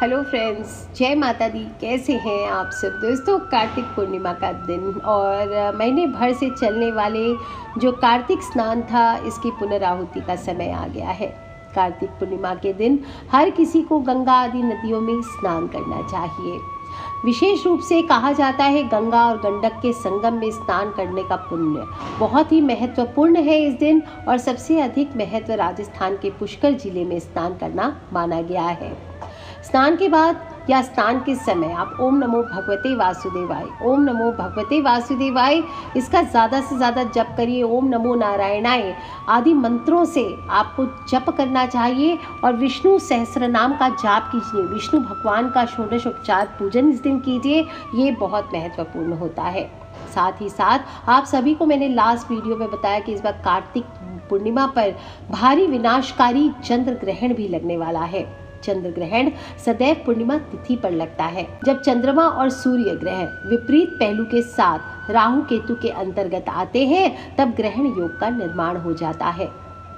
Hello friends, जय माता दी। कैसे हैं आप सब दोस्तों। कार्तिक पूर्णिमा का दिन और महीने भर से चलने वाले जो कार्तिक स्नान था, इसकी पुनराहुति का समय आ गया है। कार्तिक पूर्णिमा के दिन हर किसी को गंगा आदि नदियों में स्नान करना चाहिए। विशेष रूप से कहा जाता है गंगा और गंडक के संगम में स्नान करने का पुण्य बहुत ही महत्वपूर्ण है इस दिन, और सबसे अधिक महत्व राजस्थान के पुष्कर जिले में स्नान करना माना गया है। स्नान के बाद या स्नान के समय आप ओम नमो भगवते वासुदेवाय, ओम नमो भगवते वासुदेवाय इसका ज़्यादा से ज़्यादा जप करिए। ओम नमो नारायणाय आदि मंत्रों से आपको जप करना चाहिए और विष्णु सहस्त्र नाम का जाप कीजिए। विष्णु भगवान का षोडशोपचार पूजन इस दिन कीजिए, ये बहुत महत्वपूर्ण होता है। साथ ही साथ आप सभी को मैंने लास्ट वीडियो में बताया कि इस बार कार्तिक पूर्णिमा पर भारी विनाशकारी चंद्र ग्रहण भी लगने वाला है। चंद्र ग्रहण सदैव पूर्णिमा तिथि पर लगता है, जब चंद्रमा और सूर्य ग्रह विपरीत पहलू के साथ राहु केतु के अंतर्गत आते हैं, तब ग्रहण योग का निर्माण हो जाता है।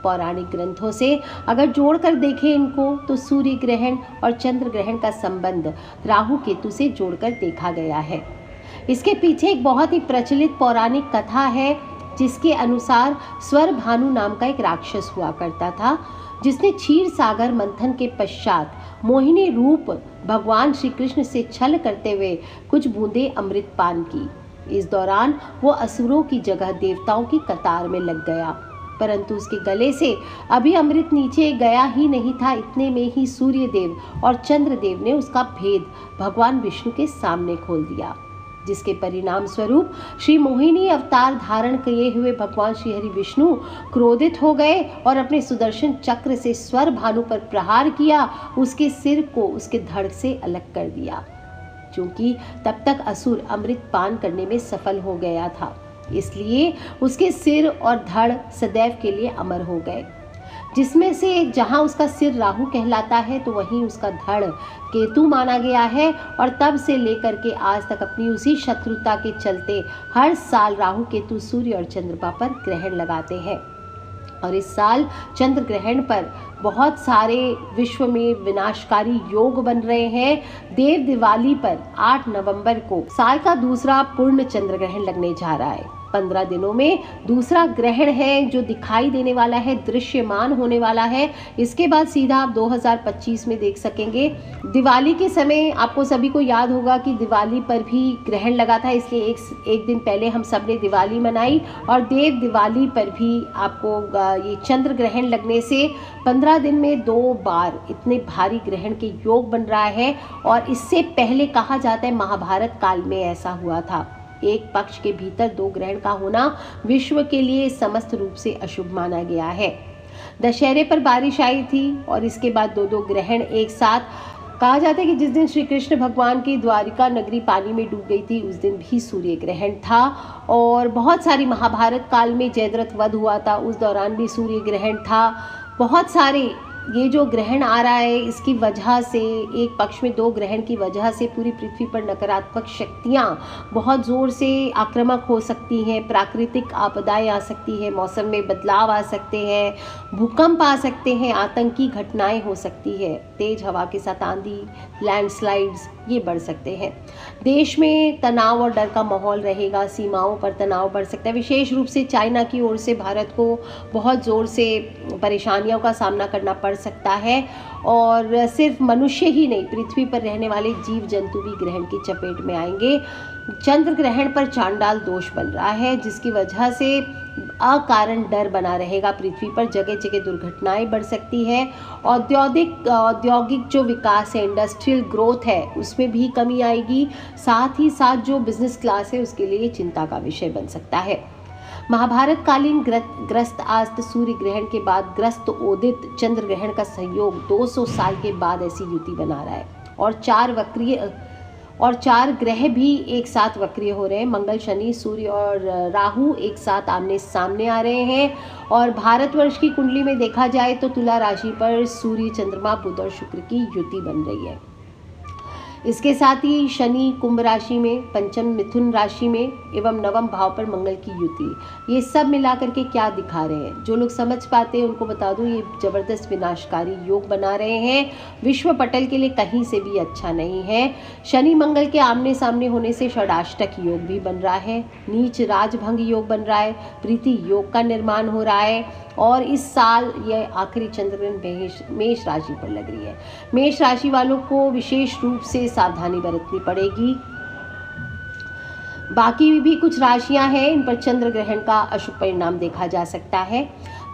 पौराणिक ग्रंथों से अगर जोड़कर देखें इनको, तो सूर्य ग्रहण और चंद्र ग्रहण का संबंध राहु केतु से जोड़कर देखा गया है। इसके पीछे एक बहुत ही प्रचलित पौराणिक कथा है, जिसके अनुसार स्वर भानु नाम का एक राक्षस हुआ करता था, जिसने क्षीर सागर मंथन के पश्चात मोहिनी रूप भगवान श्री कृष्ण से छल करते हुए कुछ बूंदे अमृत पान की। इस दौरान वो असुरों की जगह देवताओं की कतार में लग गया, परंतु उसके गले से अभी अमृत नीचे गया ही नहीं था। इतने में ही सूर्य देव और चंद्र देव ने उसका भेद भगवान विष्णु के सामने खोल दिया, जिसके परिणाम स्वरूप श्री मोहिनी अवतार धारण किए हुए भगवान श्री हरि विष्णु क्रोधित हो गए और अपने सुदर्शन चक्र से स्वर भानु पर प्रहार किया। उसके सिर को उसके धड़ से अलग कर दिया, क्योंकि तब तक असुर अमृत पान करने में सफल हो गया था, इसलिए उसके सिर और धड़ सदैव के लिए अमर हो गए। जिसमें से जहां उसका सिर राहु कहलाता है, तो वहीं उसका धड़ केतु माना गया है। और तब से लेकर के आज तक अपनी उसी शत्रुता के चलते हर साल राहु केतु सूर्य और चंद्रमा पर ग्रहण लगाते हैं। और इस साल चंद्र ग्रहण पर बहुत सारे विश्व में विनाशकारी योग बन रहे हैं। देव दिवाली पर 8 नवंबर को साल का दूसरा पूर्ण चंद्र ग्रहण लगने जा रहा है। 15 दिनों में दूसरा ग्रहण है जो दिखाई देने वाला है, दृश्यमान होने वाला है। इसके बाद सीधा आप 2025 में देख सकेंगे। दिवाली के समय आपको सभी को याद होगा कि दिवाली पर भी ग्रहण लगा था, इसलिए एक दिन पहले हम सब ने दिवाली मनाई। और देव दिवाली पर भी आपको ये चंद्र ग्रहण लगने से 15 दिन में 2 बार इतने भारी ग्रहण के योग बन रहा है। और इससे पहले कहा जाता है महाभारत काल में ऐसा हुआ था। एक पक्ष के भीतर 2 ग्रहण का होना विश्व के लिए समस्त रूप से अशुभ माना गया है। दशहरे पर बारिश आई थी और इसके बाद 2 ग्रहण एक साथ। कहा जाता है कि जिस दिन श्री कृष्ण भगवान की द्वारिका नगरी पानी में डूब गई थी, उस दिन भी सूर्य ग्रहण था। और बहुत सारी महाभारत काल में जयद्रथ वध हुआ था, उस दौरान भी सूर्य ग्रहण था। बहुत सारे ये जो ग्रहण आ रहा है, इसकी वजह से, एक पक्ष में 2 ग्रहण की वजह से पूरी पृथ्वी पर नकारात्मक शक्तियाँ बहुत ज़ोर से आक्रामक हो सकती हैं। प्राकृतिक आपदाएं आ सकती हैं, मौसम में बदलाव आ सकते हैं, भूकंप आ सकते हैं, आतंकी घटनाएं हो सकती है, तेज हवा के साथ आंधी, लैंडस्लाइड्स ये बढ़ सकते हैं। देश में तनाव और डर का माहौल रहेगा, सीमाओं पर तनाव बढ़ सकता है। विशेष रूप से चाइना की ओर से भारत को बहुत ज़ोर से परेशानियों का सामना करना पड़ सकता है। और सिर्फ मनुष्य ही नहीं, पृथ्वी पर रहने वाले जीव जंतु भी ग्रहण की चपेट में आएंगे। चंद्र ग्रहण पर चांडाल दोष बन रहा है, जिसकी वजह से अकारण डर बना रहेगा पृथ्वी पर। जगह जगह दुर्घटनाएं बढ़ सकती है। औद्योगिक जो विकास है, इंडस्ट्रियल ग्रोथ है, उसमें भी कमी आएगी। साथ ही साथ जो बिजनेस क्लास है, उसके लिए चिंता का विषय बन सकता है। महाभारत कालीन ग्रस्त आस्त सूर्य ग्रहण के बाद ग्रस्त उदित चंद्र ग्रहण का सहयोग 200 साल के बाद ऐसी युति बना रहा है। और 4 ग्रह भी एक साथ वक्रीय हो रहे हैं। मंगल, शनि, सूर्य और राहु एक साथ आमने सामने आ रहे हैं। और भारतवर्ष की कुंडली में देखा जाए तो तुला राशि पर सूर्य, चंद्रमा, बुध और शुक्र की युति बन रही है। इसके साथ ही शनि कुंभ राशि में, पंचम मिथुन राशि में एवं नवम भाव पर मंगल की युति, ये सब मिला करके क्या दिखा रहे हैं। जो लोग समझ पाते हैं उनको बता दूं, ये जबरदस्त विनाशकारी योग बना रहे हैं। विश्व पटल के लिए कहीं से भी अच्छा नहीं है। शनि मंगल के आमने सामने होने से षडाष्टक योग भी बन रहा है, नीच राजभंग योग बन रहा है, प्रीति योग का निर्माण हो रहा है। और इस साल ये आखिरी चंद्रग्रहण मेष राशि पर लग रही है। मेष राशि वालों को विशेष रूप से सावधानी बरतनी पड़ेगी। बाकी भी कुछ राशियां हैं, इन पर चंद्र ग्रहण का अशुभ परिणाम देखा जा सकता है।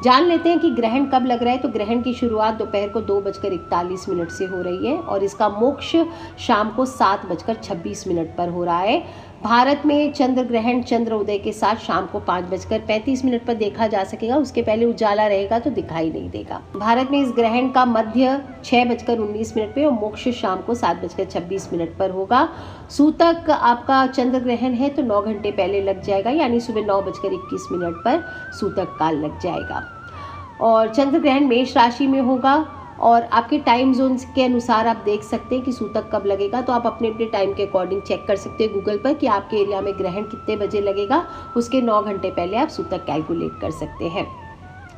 जान लेते हैं कि ग्रहण कब लग रहा है। तो ग्रहण की शुरुआत दोपहर को 2:41 से हो रही है और इसका मोक्ष शाम को 7:26 पर हो रहा है। भारत में चंद्र ग्रहण चंद्र उदय के साथ शाम को 5:35 पर देखा जा सकेगा। उसके पहले उजाला रहेगा तो दिखाई नहीं देगा। भारत में इस ग्रहण का मध्य 6:19 पे और मोक्ष शाम को 7:26 पर होगा। सूतक आपका चंद्र ग्रहण है तो 9 घंटे पहले लग जाएगा, यानी सुबह 9:21 पर सूतक काल लग जाएगा। और चंद्र ग्रहण मेष राशि में होगा और आपके टाइम जोन्स के अनुसार आप देख सकते हैं कि सूतक कब लगेगा। तो आप अपने अपने टाइम के अकॉर्डिंग चेक कर सकते हैं गूगल पर कि आपके एरिया में ग्रहण कितने बजे लगेगा। उसके 9 घंटे पहले आप सूतक कैलकुलेट कर सकते हैं।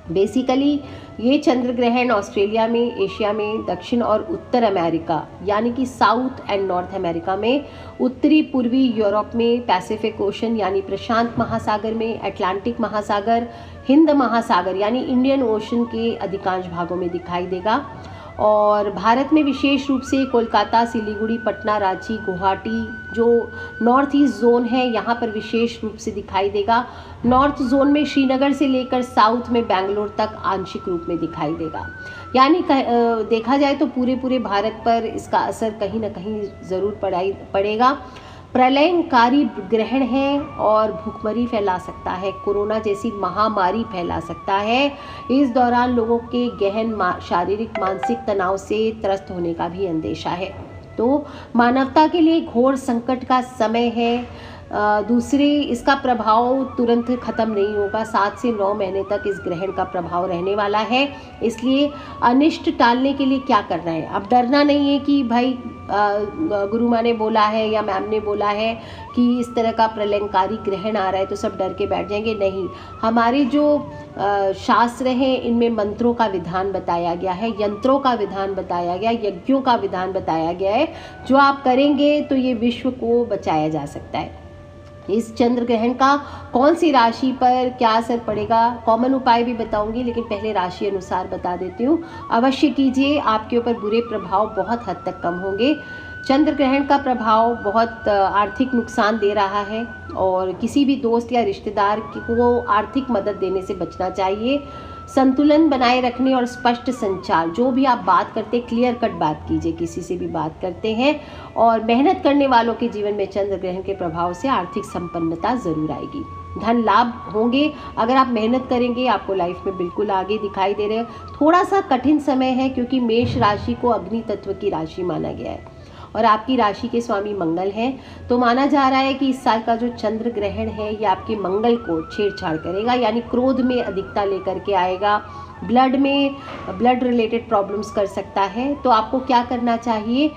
बेसिकली ये चंद्र ग्रहण ऑस्ट्रेलिया में, एशिया में, दक्षिण और उत्तर अमेरिका यानी कि साउथ एंड नॉर्थ अमेरिका में, उत्तरी पूर्वी यूरोप में, पैसिफिक ओशन यानी प्रशांत महासागर में, अटलांटिक महासागर, हिंद महासागर यानी इंडियन ओशन के अधिकांश भागों में दिखाई देगा। और भारत में विशेष रूप से कोलकाता, सिलीगुड़ी, पटना, रांची, गुवाहाटी जो नॉर्थ ईस्ट जोन है यहाँ पर विशेष रूप से दिखाई देगा। नॉर्थ जोन में श्रीनगर से लेकर साउथ में बेंगलोर तक आंशिक रूप में दिखाई देगा। यानी देखा जाए तो पूरे भारत पर इसका असर कहीं ना कहीं ज़रूर पड़ेगा। प्रलयंकारी ग्रहण है और भूखमरी फैला सकता है, कोरोना जैसी महामारी फैला सकता है। इस दौरान लोगों के गहन शारीरिक मानसिक तनाव से त्रस्त होने का भी अंदेशा है। तो मानवता के लिए घोर संकट का समय है। दूसरे इसका प्रभाव तुरंत ख़त्म नहीं होगा, 7 से 9 महीने तक इस ग्रहण का प्रभाव रहने वाला है। इसलिए अनिष्ट टालने के लिए क्या करना है, अब डरना नहीं है कि भाई गुरु माँ ने बोला है या मैम ने बोला है कि इस तरह का प्रलयंकारी ग्रहण आ रहा है तो सब डर के बैठ जाएंगे। नहीं, हमारे जो शास्त्र हैं इनमें मंत्रों का विधान बताया गया है, यंत्रों का विधान बताया गया, यज्ञों का विधान बताया गया है। जो आप करेंगे तो ये विश्व को बचाया जा सकता है। इस चंद्र ग्रहण का कौन सी राशि पर क्या असर पड़ेगा, कॉमन उपाय भी बताऊंगी, लेकिन पहले राशि अनुसार बता देती हूँ। अवश्य कीजिए, आपके ऊपर बुरे प्रभाव बहुत हद तक कम होंगे। चंद्र ग्रहण का प्रभाव बहुत आर्थिक नुकसान दे रहा है और किसी भी दोस्त या रिश्तेदार को आर्थिक मदद देने से बचना चाहिए। संतुलन बनाए रखने और स्पष्ट संचार, जो भी आप बात करते हैं क्लियर कट बात कीजिए, किसी से भी बात करते हैं। और मेहनत करने वालों के जीवन में चंद्र ग्रहण के प्रभाव से आर्थिक संपन्नता जरूर आएगी, धन लाभ होंगे। अगर आप मेहनत करेंगे आपको लाइफ में बिल्कुल आगे दिखाई दे रहे हैं। थोड़ा सा कठिन समय है क्योंकि मेष राशि को अग्नि तत्व की राशि माना गया है और आपकी राशि के स्वामी मंगल हैं। तो माना जा रहा है कि इस साल का जो चंद्र ग्रहण है ये आपके मंगल को छेड़छाड़ करेगा, यानी क्रोध में अधिकता लेकर के आएगा, ब्लड रिलेटेड प्रॉब्लम्स कर सकता है। तो आपको क्या करना चाहिए,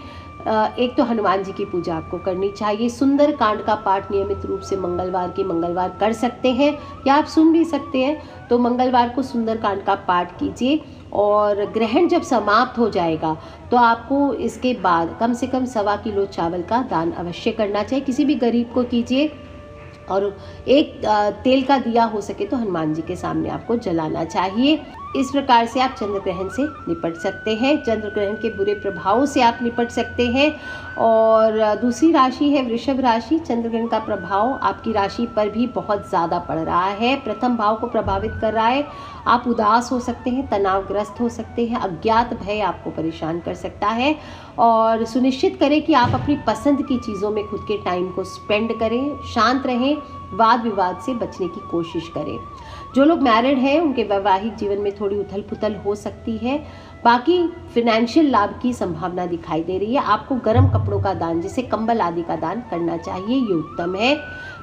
एक तो हनुमान जी की पूजा आपको करनी चाहिए। सुंदर कांड का पाठ नियमित रूप से मंगलवार कर सकते हैं या आप सुन भी सकते हैं। तो मंगलवार को सुंदर कांड का पाठ कीजिए और ग्रहण जब समाप्त हो जाएगा तो आपको इसके बाद कम से कम 1.25 किलो चावल का दान अवश्य करना चाहिए, किसी भी गरीब को कीजिए। और एक तेल का दिया हो सके तो हनुमान जी के सामने आपको जलाना चाहिए। इस प्रकार से आप चंद्र ग्रहण से निपट सकते हैं, चंद्र ग्रहण के बुरे प्रभावों से आप निपट सकते हैं। और दूसरी राशि है वृषभ राशि। चंद्र ग्रहण का प्रभाव आपकी राशि पर भी बहुत ज़्यादा पड़ रहा है, प्रथम भाव को प्रभावित कर रहा है। आप उदास हो सकते हैं, तनावग्रस्त हो सकते हैं, अज्ञात भय आपको परेशान कर सकता है। और सुनिश्चित करें कि आप अपनी पसंद की चीज़ों में खुद के टाइम को स्पेंड करें, शांत रहें, वाद विवाद से बचने की कोशिश करें। जो लोग मैरिड हैं उनके वैवाहिक जीवन में थोड़ी उथल पुथल हो सकती है। बाकी फिनेंशियल लाभ की संभावना दिखाई दे रही है। आपको गर्म कपड़ों का दान, जैसे कंबल आदि का दान करना चाहिए, ये उत्तम है।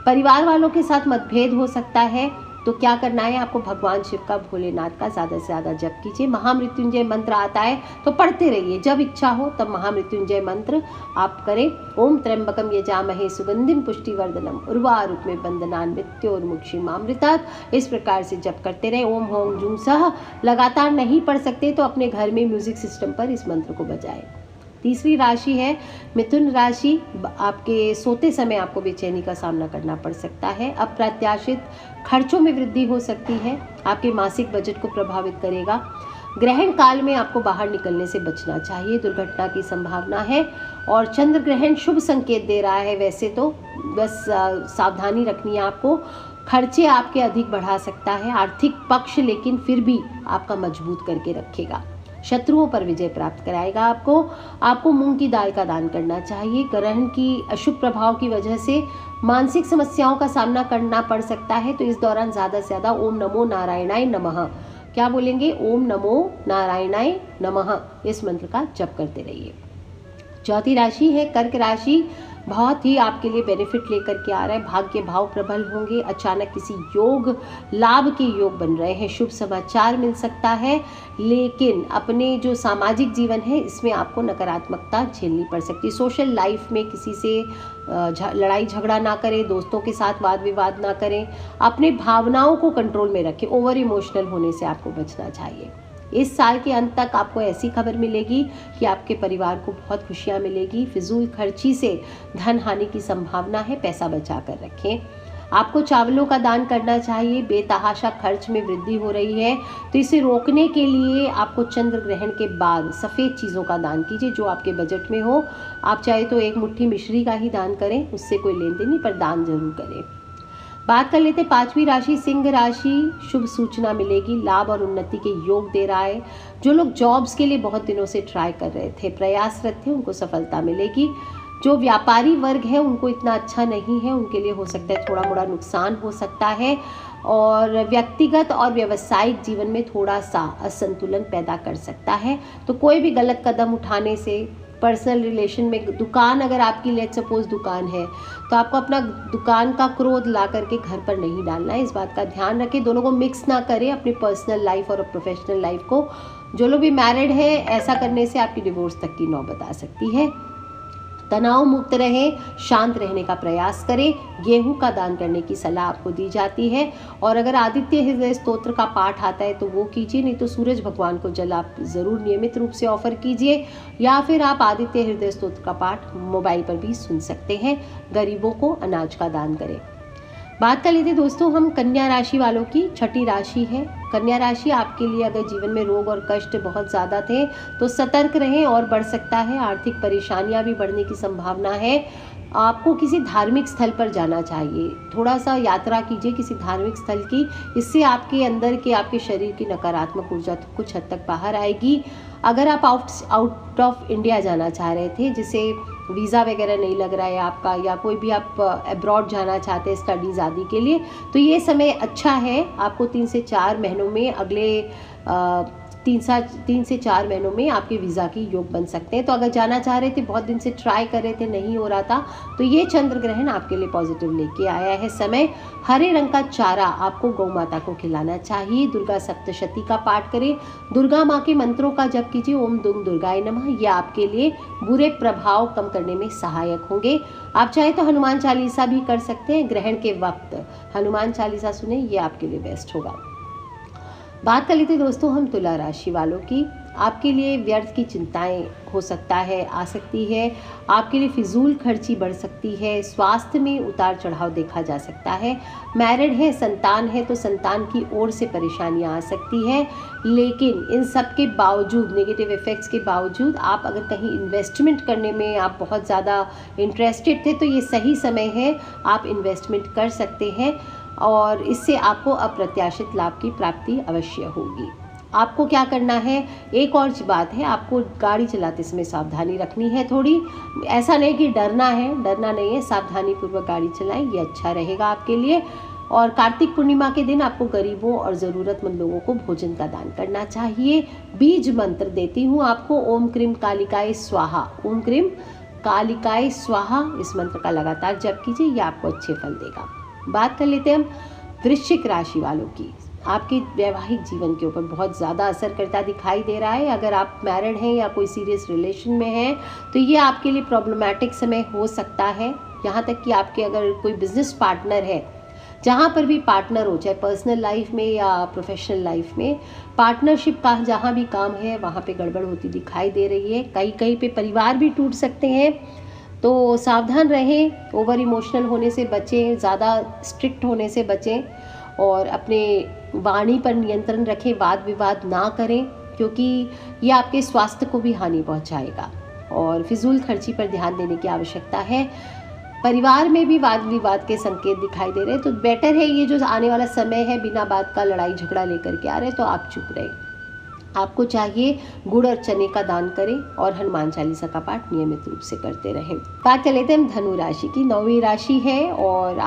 परिवार वालों के साथ मतभेद हो सकता है, तो क्या करना है, आपको भगवान शिव का, भोलेनाथ का ज़्यादा से ज़्यादा जप कीजिए। महामृत्युंजय मंत्र आता है तो पढ़ते रहिए, जब इच्छा हो तब महामृत्युंजय मंत्र आप करें। ओम त्र्यंबकम यजामहे सुगंधिम पुष्टिवर्धनम उर्वारुकमेव बंधनान् मृत्योर्मुक्षीमामृतात्। इस प्रकार से जप करते रहे। ओम होम जूम सह लगातार नहीं पढ़ सकते तो अपने घर में म्यूजिक सिस्टम पर इस मंत्र को बजाएं। तीसरी राशि है मिथुन राशि। आपके सोते समय आपको बेचैनी का सामना करना पड़ सकता है। अप्रत्याशित खर्चों में वृद्धि हो सकती है, आपके मासिक बजट को प्रभावित करेगा। ग्रहण काल में आपको बाहर निकलने से बचना चाहिए, दुर्घटना की संभावना है। और चंद्र ग्रहण शुभ संकेत दे रहा है वैसे तो, बस सावधानी रखनी है आपको। खर्चे आपके अधिक बढ़ा सकता है आर्थिक पक्ष, लेकिन फिर भी आपका मजबूत करके रखेगा। शत्रुओं पर विजय प्राप्त कराएगा आपको मूंग की दाल का दान करना चाहिए। ग्रहण की अशुभ प्रभाव की वजह से मानसिक समस्याओं का सामना करना पड़ सकता है, तो इस दौरान ज़्यादा से ज़्यादा ओम नमो नारायणाय नमः, क्या बोलेंगे, ओम नमो नारायणाय नमः, इस मंत्र का जप करते रहिए। चौथी राशि है कर्क राशि। बहुत ही आपके लिए बेनिफिट लेकर के आ रहा है। भाग्य भाव प्रबल होंगे, अचानक किसी योग लाभ के योग बन रहे हैं, शुभ समाचार मिल सकता है। लेकिन अपने जो सामाजिक जीवन है इसमें आपको नकारात्मकता झेलनी पड़ सकती है। सोशल लाइफ में किसी से लड़ाई झगड़ा ना करें, दोस्तों के साथ वाद विवाद ना करें, अपने भावनाओं को कंट्रोल में रखें। ओवर इमोशनल होने से आपको बचना चाहिए। इस साल के अंत तक आपको ऐसी खबर मिलेगी कि आपके परिवार को बहुत खुशियां मिलेगी। फिजूल खर्ची से धन हानि की संभावना है, पैसा बचा कर रखें। आपको चावलों का दान करना चाहिए। बेतहाशा खर्च में वृद्धि हो रही है, तो इसे रोकने के लिए आपको चंद्र ग्रहण के बाद सफ़ेद चीज़ों का दान कीजिए जो आपके बजट में हो। आप चाहे तो एक मुट्ठी मिश्री का ही दान करें, उससे कोई लेन देन नहीं, पर दान जरूर करें। बात कर लेते पांचवी राशि सिंह राशि। शुभ सूचना मिलेगी, लाभ और उन्नति के योग दे रहा है। जो लोग जॉब्स के लिए बहुत दिनों से ट्राई कर रहे थे, प्रयासरत थे, उनको सफलता मिलेगी। जो व्यापारी वर्ग है उनको इतना अच्छा नहीं है, उनके लिए हो सकता है थोड़ा मोड़ा नुकसान हो सकता है। और व्यक्तिगत और व्यावसायिक जीवन में थोड़ा सा असंतुलन पैदा कर सकता है। तो कोई भी गलत कदम उठाने से, पर्सनल रिलेशन में, दुकान अगर आपकी लेट सपोज दुकान है तो आपको अपना दुकान का क्रोध ला करके घर पर नहीं डालना है, इस बात का ध्यान रखें। दोनों को मिक्स ना करें, अपनी पर्सनल लाइफ और प्रोफेशनल लाइफ को। जो लोग भी मैरिड है, ऐसा करने से आपकी डिवोर्स तक की नौबत आ सकती है। तनाव मुक्त रहें, शांत रहने का प्रयास करें। गेहूं का दान करने की सलाह आपको दी जाती है। और अगर आदित्य हृदय स्तोत्र का पाठ आता है तो वो कीजिए, नहीं तो सूरज भगवान को जल आप ज़रूर नियमित रूप से ऑफर कीजिए, या फिर आप आदित्य हृदय स्तोत्र का पाठ मोबाइल पर भी सुन सकते हैं। गरीबों को अनाज का दान करें। बात कर लेते हैं दोस्तों हम कन्या राशि वालों की। छठी राशि है कन्या राशि। आपके लिए अगर जीवन में रोग और कष्ट बहुत ज़्यादा थे तो सतर्क रहें और बढ़ सकता है। आर्थिक परेशानियां भी बढ़ने की संभावना है। आपको किसी धार्मिक स्थल पर जाना चाहिए, थोड़ा सा यात्रा कीजिए किसी धार्मिक स्थल की। इससे आपके अंदर के, आपके शरीर की नकारात्मक ऊर्जा कुछ हद तक बाहर आएगी। अगर आप आउट ऑफ इंडिया जाना चाह रहे थे, जिसे वीज़ा वगैरह नहीं लग रहा है आपका, या कोई भी आप अब्रॉड जाना चाहते हैं स्टडीज़ आदि के लिए, तो ये समय अच्छा है। आपको 3 से 4 महीनों में, अगले 3 से 4 महीनों में आपके वीज़ा की योग बन सकते हैं। तो अगर जाना चाह रहे थे, बहुत दिन से ट्राई कर रहे थे, नहीं हो रहा था, तो ये चंद्र ग्रहण आपके लिए पॉजिटिव लेके आया है समय। हरे रंग का चारा आपको गौ माता को खिलाना चाहिए। दुर्गा सप्तशती का पाठ करें। दुर्गा माँ के मंत्रों का जप कीजिए, ओम दुम दुर्गाय नमः। ये आपके लिए बुरे प्रभाव कम करने में सहायक होंगे। आप चाहे तो हनुमान चालीसा भी कर सकते हैं। ग्रहण के वक्त हनुमान चालीसा सुने, ये आपके लिए बेस्ट होगा। बात कर लेते दोस्तों हम तुला राशि वालों की। आपके लिए व्यर्थ की चिंताएं हो सकता है, आ सकती है। आपके लिए फिजूल खर्ची बढ़ सकती है। स्वास्थ्य में उतार चढ़ाव देखा जा सकता है। मैरिड है, संतान है, तो संतान की ओर से परेशानियां आ सकती है। लेकिन इन सब के बावजूद, नेगेटिव इफेक्ट्स के बावजूद, आप अगर कहीं इन्वेस्टमेंट करने में आप बहुत ज़्यादा इंटरेस्टेड थे तो ये सही समय है, आप इन्वेस्टमेंट कर सकते हैं और इससे आपको अप्रत्याशित लाभ की प्राप्ति अवश्य होगी। आपको क्या करना है, एक और बात है, आपको गाड़ी चलाते समय सावधानी रखनी है थोड़ी। ऐसा नहीं कि डरना नहीं है, सावधानी पूर्वक गाड़ी चलाएं, ये अच्छा रहेगा आपके लिए। और कार्तिक पूर्णिमा के दिन आपको गरीबों और ज़रूरतमंद लोगों को भोजन का दान करना चाहिए। बीज मंत्र देती हूँ आपको, ओम क्रीम कालिकाय स्वाहा। ओम क्रीम कालिकाय स्वाहा, इस मंत्र का लगातार जप कीजिए, ये आपको अच्छे फल देगा। बात कर लेते हैं हम वृश्चिक राशि वालों की आपके वैवाहिक जीवन के ऊपर बहुत ज़्यादा असर करता दिखाई दे रहा है। अगर आप मैरिड हैं या कोई सीरियस रिलेशन में हैं तो ये आपके लिए प्रॉब्लमैटिक समय हो सकता है। यहाँ तक कि आपके अगर कोई बिजनेस पार्टनर है, जहाँ पर भी पार्टनर हो, चाहे पर्सनल लाइफ में या प्रोफेशनल लाइफ में, पार्टनरशिप का जहाँ भी काम है वहाँ पे गड़बड़ होती दिखाई दे रही है। कहीं कहीं पे परिवार भी टूट सकते हैं, तो सावधान रहें, ओवर इमोशनल होने से बचें, ज़्यादा स्ट्रिक्ट होने से बचें और अपने वाणी पर नियंत्रण रखें, वाद विवाद ना करें क्योंकि ये आपके स्वास्थ्य को भी हानि पहुंचाएगा। और फिजूल खर्ची पर ध्यान देने की आवश्यकता है। परिवार में भी वाद विवाद के संकेत दिखाई दे रहे हैं, तो बेटर है ये जो आने वाला समय है बिना बात का लड़ाई झगड़ा लेकर के आ रहे हैं तो आप चुप रहें। आपको चाहिए गुड़ और चने का दान करें और हनुमान चालीसा का पाठ नियमित रूप से करते रहें। बात कर लेते हैं हम धनु राशि की। 9वीं राशि है और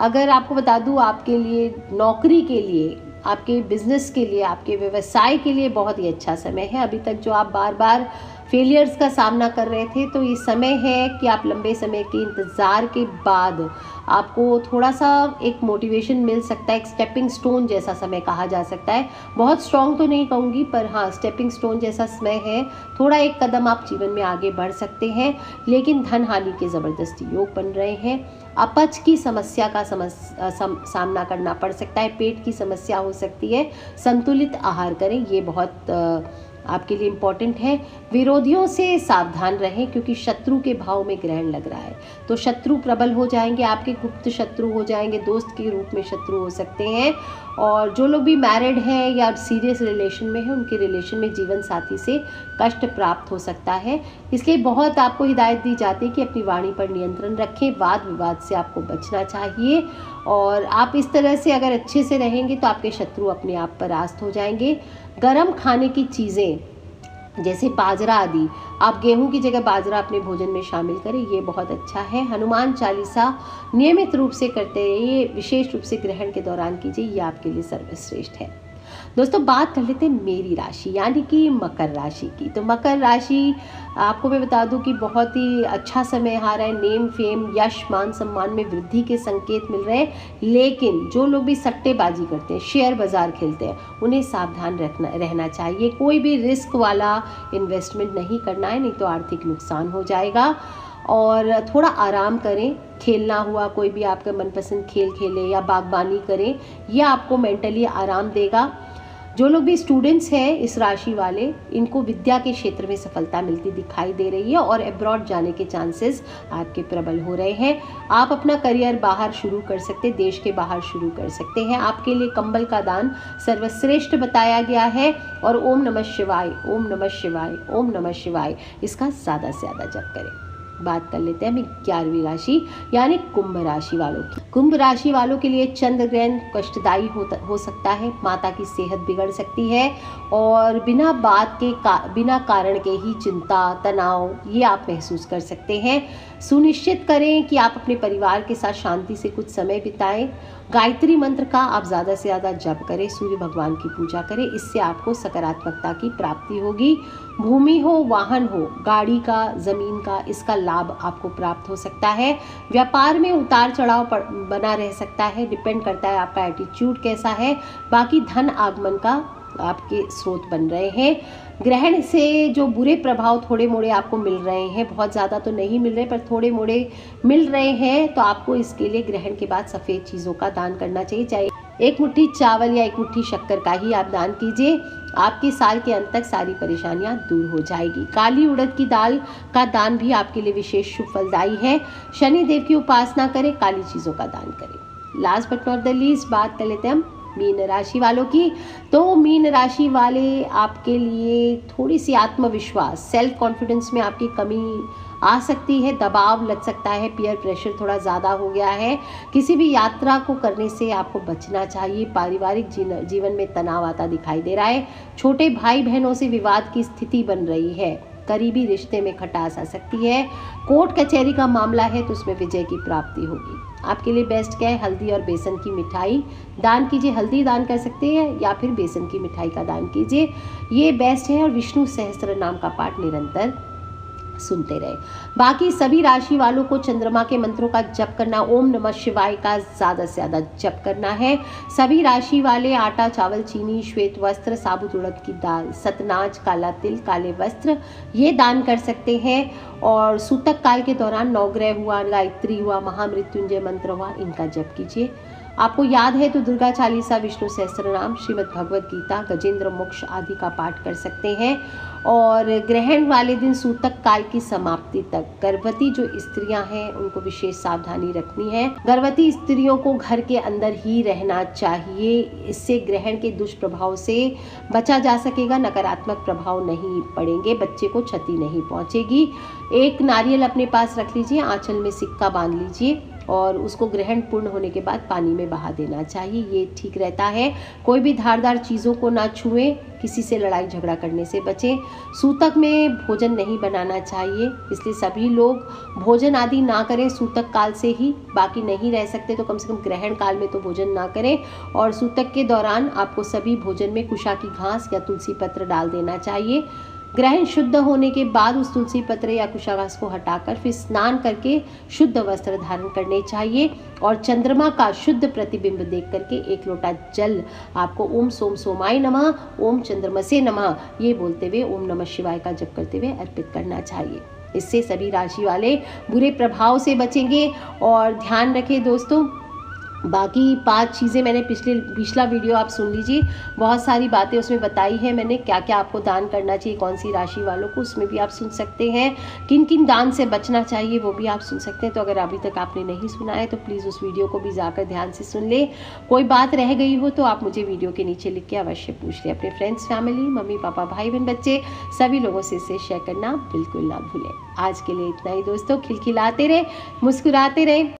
अगर आपको बता दूं, आपके लिए नौकरी के लिए, आपके बिजनेस के लिए, आपके व्यवसाय के लिए बहुत ही अच्छा समय है। अभी तक जो आप बार बार फेलियर्स का सामना कर रहे थे, तो ये समय है कि आप लंबे समय के इंतज़ार के बाद आपको थोड़ा सा एक मोटिवेशन मिल सकता है। एक स्टेपिंग स्टोन जैसा समय कहा जा सकता है। बहुत स्ट्रॉन्ग तो नहीं कहूँगी, पर हाँ स्टेपिंग स्टोन जैसा समय है। थोड़ा एक कदम आप जीवन में आगे बढ़ सकते हैं, लेकिन धन हानि के ज़बरदस्ती योग बन रहे हैं। अपच की समस्या का सामना करना पड़ सकता है, पेट की समस्या हो सकती है। संतुलित आहार करें, ये बहुत आपके लिए इम्पॉर्टेंट है। विरोधियों से सावधान रहें क्योंकि शत्रु के भाव में ग्रहण लग रहा है, तो शत्रु प्रबल हो जाएंगे, आपके गुप्त शत्रु हो जाएंगे, दोस्त के रूप में शत्रु हो सकते हैं। और जो लोग भी मैरिड हैं या सीरियस रिलेशन में हैं, उनके रिलेशन में जीवन साथी से कष्ट प्राप्त हो सकता है। इसलिए बहुत आपको हिदायत दी जाती है कि अपनी वाणी पर नियंत्रण रखें, वाद विवाद से आपको बचना चाहिए। और आप इस तरह से अगर अच्छे से रहेंगे तो आपके शत्रु अपने आप परास्त हो जाएंगे। गरम खाने की चीज़ें जैसे बाजरा आदि, आप गेहूं की जगह बाजरा अपने भोजन में शामिल करें, ये बहुत अच्छा है। हनुमान चालीसा नियमित रूप से करते रहिए, विशेष रूप से ग्रहण के दौरान कीजिए, ये आपके लिए सर्वश्रेष्ठ है। दोस्तों बात कर लेते हैं मेरी राशि यानी कि मकर राशि की। तो मकर राशि आपको मैं बता दूं कि बहुत ही अच्छा समय आ रहा है। नेम फेम यश मान सम्मान में वृद्धि के संकेत मिल रहे हैं, लेकिन जो लोग भी सट्टेबाजी करते हैं, शेयर बाजार खेलते हैं, उन्हें सावधान रहना चाहिए। कोई भी रिस्क वाला इन्वेस्टमेंट नहीं करना है, नहीं तो आर्थिक नुकसान हो जाएगा। और थोड़ा आराम करें, खेलना हुआ कोई भी आपका मनपसंद खेल खेलें या बागबानी करें, यह आपको मेंटली आराम देगा। जो लोग भी स्टूडेंट्स हैं इस राशि वाले, इनको विद्या के क्षेत्र में सफलता मिलती दिखाई दे रही है और अब्रॉड जाने के चांसेस आपके प्रबल हो रहे हैं। आप अपना करियर बाहर शुरू कर सकते हैं, देश के बाहर शुरू कर सकते हैं। आपके लिए कंबल का दान सर्वश्रेष्ठ बताया गया है। और ओम नमः शिवाय, ओम नमः शिवाय, ओम नमः शिवाय इसका ज़्यादा से ज़्यादा जप करें। बात कर लेते हैं हम 11वीं राशि यानी कुंभ राशि वालों की। कुंभ राशि वालों के लिए चंद्र ग्रहण कष्टदायी हो सकता है, माता की सेहत बिगड़ सकती है और बिना कारण के ही चिंता तनाव ये आप महसूस कर सकते हैं। सुनिश्चित करें कि आप अपने परिवार के साथ शांति से कुछ समय बिताएं। गायत्री मंत्र का आप ज़्यादा से ज़्यादा जप करें, सूर्य भगवान की पूजा करें, इससे आपको सकारात्मकता की प्राप्ति होगी। भूमि हो, वाहन हो, गाड़ी का, ज़मीन का, इसका लाभ आपको प्राप्त हो सकता है। व्यापार में उतार चढ़ाव बना रह सकता है, डिपेंड करता है आपका एटीट्यूड कैसा है। बाकी धन आगमन का आपके स्रोत बन रहे हैं। ग्रहण से जो बुरे प्रभाव थोड़े मोड़े आपको मिल रहे हैं, बहुत ज़्यादा तो नहीं मिल रहे पर थोड़े मोड़े मिल रहे हैं, तो आपको इसके लिए ग्रहण के बाद सफ़ेद चीज़ों का दान करना चाहिए। चाहे एक मुट्ठी चावल या एक मुट्ठी शक्कर का ही आप दान कीजिए, आपके साल के अंत तक सारी परेशानियां दूर हो जाएगी। काली उड़द की दाल का दान भी आपके लिए विशेष शुभ फलदायी है। शनि देव की उपासना करें, काली चीज़ों का दान करें। Last but not the least बात कर लेते हैं हम मीन राशि वालों की। तो मीन राशि वाले आपके लिए थोड़ी सी आत्मविश्वास, सेल्फ कॉन्फिडेंस में आपकी कमी आ सकती है, दबाव लग सकता है, पीयर प्रेशर थोड़ा ज़्यादा हो गया है। किसी भी यात्रा को करने से आपको बचना चाहिए। पारिवारिक जीवन में तनाव आता दिखाई दे रहा है। छोटे भाई बहनों से विवाद की स्थिति बन रही है। करीबी रिश्ते में खटास आ सकती है। कोर्ट कचहरी का मामला है तो उसमें विजय की प्राप्ति होगी। आपके लिए बेस्ट क्या है, हल्दी और बेसन की मिठाई दान कीजिए। हल्दी दान कर सकते हैं या फिर बेसन की मिठाई का दान कीजिए, ये बेस्ट है। और विष्णु सहस्त्र नाम का पाठ निरंतर सुनते रहे। बाकी सभी राशि वालों को चंद्रमा के मंत्रों का जप करना, ओम नमः शिवाय का ज़्यादा से ज़्यादा जप करना है। सभी राशि वाले आटा, चावल, चीनी, श्वेत वस्त्र, साबुत उड़द की दाल, सतनाज, काला तिल, काले वस्त्र ये दान कर सकते हैं। और सूतक काल के दौरान नवग्रह हुआ, गायत्री हुआ, महामृत्युंजय मंत्र हुआ, इनका जप कीजिए। आपको याद है तो दुर्गा चालीसा, विष्णु सहस्त्रनाम, श्रीमद् भगवद गीता, गजेंद्र मोक्ष आदि का पाठ कर सकते हैं। और ग्रहण वाले दिन सूतक काल की समाप्ति तक गर्भवती जो स्त्रियां हैं उनको विशेष सावधानी रखनी है। गर्भवती स्त्रियों को घर के अंदर ही रहना चाहिए, इससे ग्रहण के दुष्प्रभाव से बचा जा सकेगा, नकारात्मक प्रभाव नहीं पड़ेंगे, बच्चे को क्षति नहीं पहुंचेगी। एक नारियल अपने पास रख लीजिए, आंचल में सिक्का बांध लीजिए और उसको ग्रहण पूर्ण होने के बाद पानी में बहा देना चाहिए, ये ठीक रहता है। कोई भी धारदार चीज़ों को ना छुएं, किसी से लड़ाई झगड़ा करने से बचें। सूतक में भोजन नहीं बनाना चाहिए, इसलिए सभी लोग भोजन आदि ना करें सूतक काल से ही। बाकी नहीं रह सकते तो कम से कम ग्रहण काल में तो भोजन ना करें। और सूतक के दौरान आपको सभी भोजन में कुशा की घास या तुलसी पत्र डाल देना चाहिए। ग्रहण शुद्ध होने के बाद उस तुलसी पत्र या कुशा घास को हटाकर फिर स्नान करके शुद्ध वस्त्र धारण करने चाहिए। और चंद्रमा का शुद्ध प्रतिबिंब देख करके एक लोटा जल आपको ओम सोम सोमाय नमः, ओम चंद्रमसे नमः ये बोलते हुए ओम नमः शिवाय का जप करते हुए अर्पित करना चाहिए। इससे सभी राशि वाले बुरे प्रभाव से बचेंगे। और ध्यान रखें दोस्तों, बाकी 5 चीज़ें मैंने पिछला वीडियो आप सुन लीजिए, बहुत सारी बातें उसमें बताई है मैंने, क्या क्या आपको दान करना चाहिए, कौन सी राशि वालों को, उसमें भी आप सुन सकते हैं। किन किन दान से बचना चाहिए वो भी आप सुन सकते हैं। तो अगर अभी तक आपने नहीं सुना है तो प्लीज़ उस वीडियो को भी जाकर ध्यान से सुन ले। कोई बात रह गई हो तो आप मुझे वीडियो के नीचे लिख के अवश्य पूछ लें। अपने फ्रेंड्स, फैमिली, मम्मी पापा, भाई बहन, बच्चे सभी लोगों से इसे शेयर करना बिल्कुल ना भूलें। आज के लिए इतना ही दोस्तों, खिलखिलाते रहे, मुस्कुराते रहे।